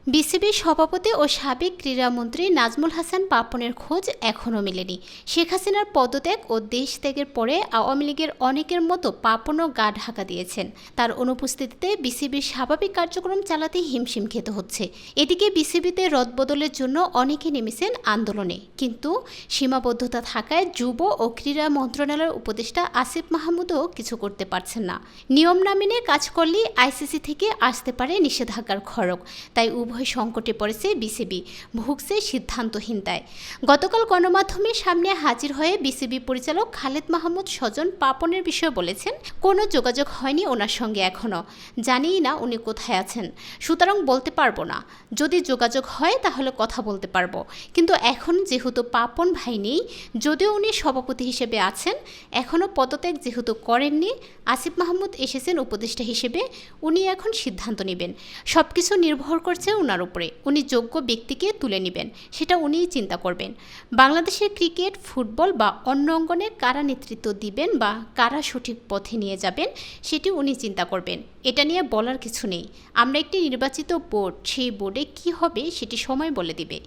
বিসিবির সভাপতি ও সাবেক ক্রীড়ামন্ত্রী নাজমুল হাসান পাপনের খোঁজ এখনও মেলেনি। শেখ হাসিনার পদত্যাগ ও দেশ ত্যাগের পরে আওয়ামী লীগের অনেকের মতো পাপনও গা ঢাকা দিয়েছেন। তার অনুপস্থিতিতে বিসিবির স্বাভাবিক কার্যক্রম চালাতে হিমশিম খেতে হচ্ছে। এদিকে বিসিবিতে রদবদলের জন্য অনেকে নেমেছেন আন্দোলনে, কিন্তু সীমাবদ্ধতা থাকায় যুব ও ক্রীড়া মন্ত্রণালয়ের উপদেষ্টা আসিফ মাহমুদও কিছু করতে পারছেন না। নিয়ম না মেনে কাজ করলেই আইসিসি থেকে আসতে পারে নিষেধাজ্ঞার খড়গ। তাই উভয় সংকটে পড়েছে বিসিবি, ভুগছে সিদ্ধান্তহীনতায়। গতকাল গণমাধ্যমের সামনে হাজির হয়ে বিসিবি পরিচালক খালেদ মাহমুদ স্বজন পাপনের বিষয়ে বলেছেন, কোনো যোগাযোগ হয়নি ওনার সঙ্গে এখনও, জানিই না উনি কোথায় আছেন, সুতরাং বলতে পারবো না। যদি যোগাযোগ হয় তাহলে কথা বলতে পারবো, কিন্তু এখন যেহেতু পাপন ভাই নেই, যদিও উনি সভাপতি হিসেবে আছেন, এখনও পদত্যাগ যেহেতু করেননি, আসিফ মাহমুদ এসেছেন উপদেষ্টা হিসেবে, উনি এখন সিদ্ধান্ত নেবেন। সব কিছু নির্ভর করছে ওনার উপরে। উনি যোগ্য ব্যক্তিকে তুলে নেবেন, সেটা উনিই চিন্তা করবেন। বাংলাদেশের ক্রিকেট, ফুটবল বা অন্য অঙ্গনে কারা নেতৃত্ব দিবেন বা কারা সঠিক পথে নিয়ে যাবেন, সেটি উনি চিন্তা করবেন। এটা নিয়ে বলার কিছু নেই। আমরা একটি নির্বাচিত বোর্ড, সেই বোর্ডে কী হবে সেটি সময় বলে দিবে।